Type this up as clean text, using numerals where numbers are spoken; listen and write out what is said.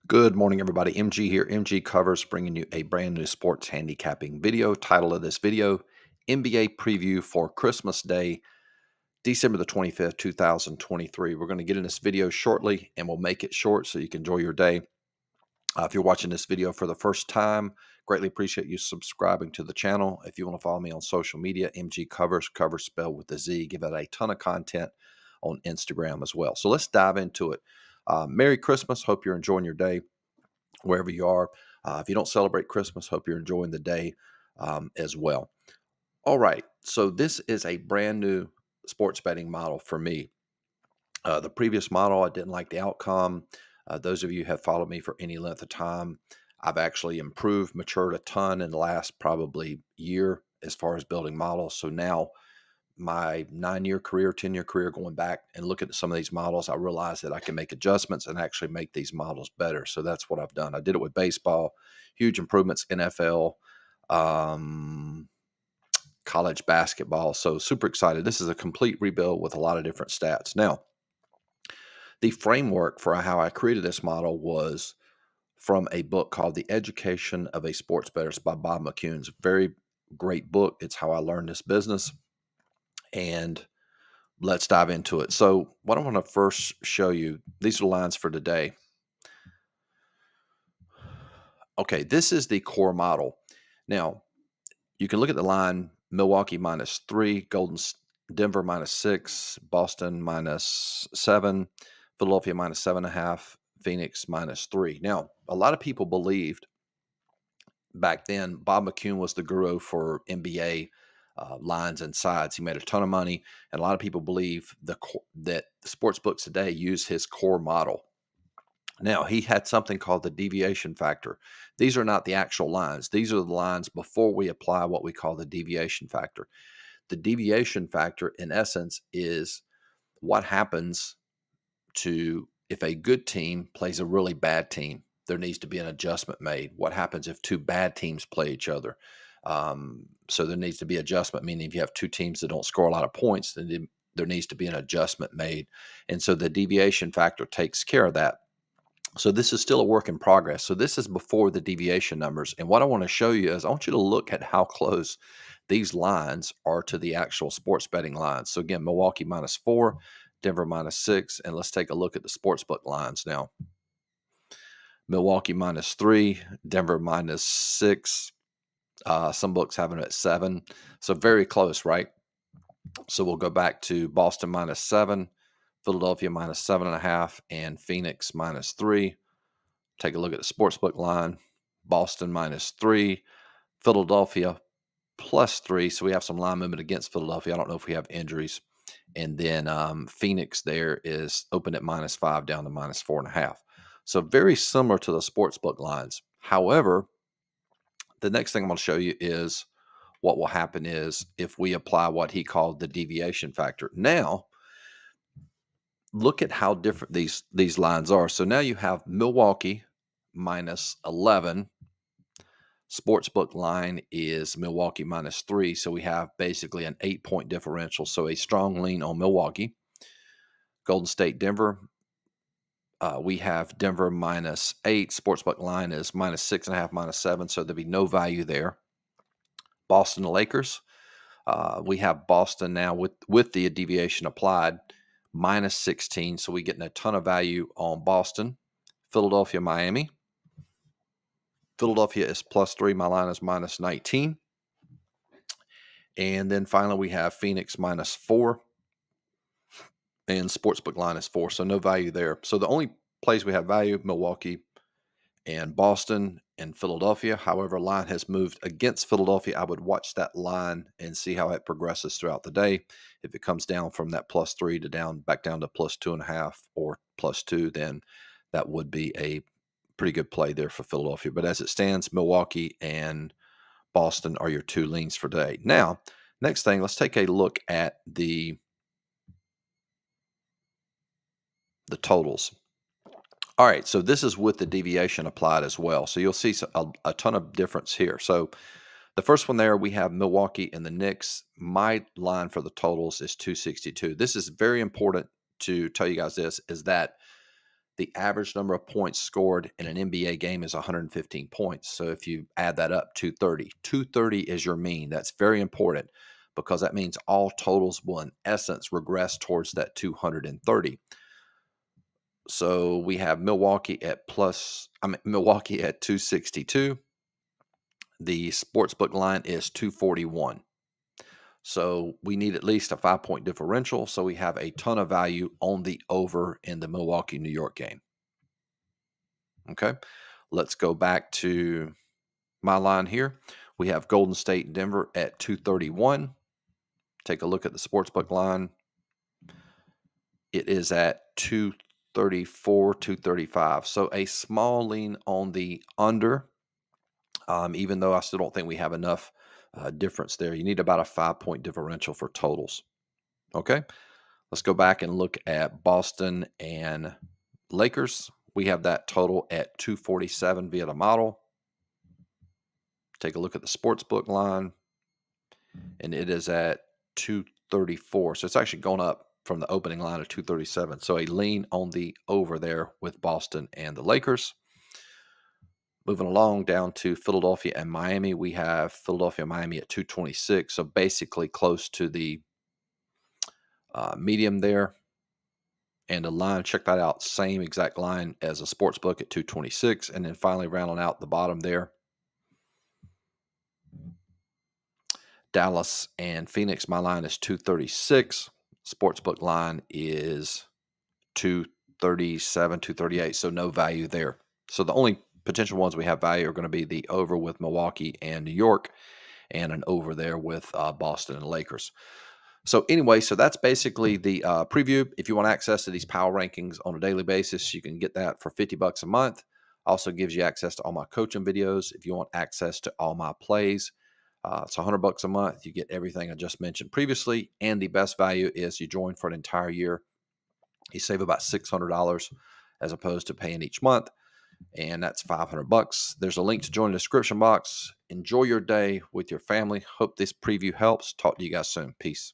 Good morning, everybody. MG here. MG Covers bringing you a brand new sports handicapping video. Title of this video, NBA preview for Christmas Day, December the 25th, 2023. We're going to get in this video shortly and we'll make it short so you can enjoy your day. If you're watching this video for the first time, greatly appreciate you subscribing to the channel. If you want to follow me on social media, MG Covers, cover spelled with a Z. Give it a ton of content on Instagram as well. So let's dive into it. Merry Christmas. Hope you're enjoying your day wherever you are. If you don't celebrate Christmas, hope you're enjoying the day as well. All right. So this is a brand new sports betting model for me. The previous model, I didn't like the outcome. Those of you who have followed me for any length of time, I've actually improved, matured a ton in the last probably year as far as building models. So now my 9-year career, 10-year career, going back and looking at some of these models, I realized that I can make adjustments and actually make these models better. So that's what I've done. I did it with baseball, huge improvements, NFL, college basketball. So super excited. This is a complete rebuild with a lot of different stats. Now, the framework for how I created this model was from a book called The Education of a Sports Bettor by Bob McCune's. Very great book. It's how I learned this business. And let's dive into it. So what I want to first show you, these are the lines for today. Okay, this is the core model. Now, you can look at the line Milwaukee -3, Denver -6, Boston -7, Philadelphia -7.5, Phoenix -3. Now, a lot of people believed back then Bob McCune was the guru for NBA lines and sides. He made a ton of money, and a lot of people believe that the sports books today use his core model. Now, he had something called the deviation factor. These are not the actual lines. These are the lines before we apply what we call the deviation factor. The deviation factor, in essence, is what happens to if a good team plays a really bad team. There needs to be an adjustment made. What happens if two bad teams play each other? So there needs to be adjustment, meaning if you have two teams that don't score a lot of points, then there needs to be an adjustment made. And so the deviation factor takes care of that. So this is still a work in progress. So this is before the deviation numbers. And what I want to show you is I want you to look at how close these lines are to the actual sports betting lines. So again, Milwaukee -4, Denver -6. And let's take a look at the sportsbook lines now. Milwaukee -3, Denver -6. Some books have it at 7. So very close, right? So we'll go back to Boston -7, Philadelphia -7.5, and Phoenix -3. Take a look at the sportsbook line. Boston -3, Philadelphia +3. So we have some line movement against Philadelphia. I don't know if we have injuries. And then Phoenix there is open at -5 down to -4.5. So very similar to the sportsbook lines. However, the next thing I'm going to show you is what will happen is if we apply what he called the deviation factor. Now, look at how different these lines are. So now you have Milwaukee -11. Sportsbook line is Milwaukee -3. So we have basically an 8-point differential. So a strong lean on Milwaukee. Golden State, Denver. We have Denver -8. Sportsbook line is -6.5, -7. So there'd be no value there. Boston, the Lakers. We have Boston now with the deviation applied -16. So we're getting a ton of value on Boston. Philadelphia, Miami. Philadelphia is +3. My line is -19. And then finally, we have Phoenix -4. And sportsbook line is 4. So no value there. So the only place we have value, Milwaukee and Boston and Philadelphia. However, line has moved against Philadelphia. I would watch that line and see how it progresses throughout the day. If it comes down from that +3 to back down to +2.5 or +2, then that would be a pretty good play there for Philadelphia. But as it stands, Milwaukee and Boston are your two leans for today. Now, next thing, let's take a look at the totals. All right, so this is with the deviation applied as well. So you'll see a ton of difference here. So the first one there, we have Milwaukee and the Knicks. My line for the totals is 262. This is very important to tell you guys this, is that the average number of points scored in an NBA game is 115 points. So if you add that up, 230 is your mean. That's very important because that means all totals will, in essence, regress towards that 230. So we have Milwaukee at Milwaukee at 262. The sportsbook line is 241. So we need at least a 5-point differential. So we have a ton of value on the over in the Milwaukee, New York game. Okay. Let's go back to my line here. We have Golden State and Denver at 231. Take a look at the sportsbook line. It is at 234, 235. So a small lean on the under, even though I still don't think we have enough difference there. You need about a 5-point differential for totals. Okay. Let's go back and look at Boston and Lakers. We have that total at 247 via the model. Take a look at the sportsbook line, and it is at 234. So it's actually gone up from the opening line of 237. So a lean on the over there with Boston and the Lakers. Moving along down to Philadelphia and Miami, we have Philadelphia and Miami at 226. So basically close to the medium there. And the line, check that out, same exact line as a sports book at 226. And then finally rounding out the bottom there, Dallas and Phoenix, my line is 236. Sportsbook line is 237, 238. So no value there. So the only potential ones we have value are going to be the over with Milwaukee and New York, and an over there with Boston and Lakers. So anyway, so that's basically the preview. If you want access to these power rankings on a daily basis, you can get that for $50 a month. Also gives you access to all my coaching videos. If you want access to all my plays, it's $100 a month. You get everything I just mentioned previously. And the best value is you join for an entire year. You save about $600 as opposed to paying each month. And that's $500. There's a link to join the description box. Enjoy your day with your family. Hope this preview helps. Talk to you guys soon. Peace.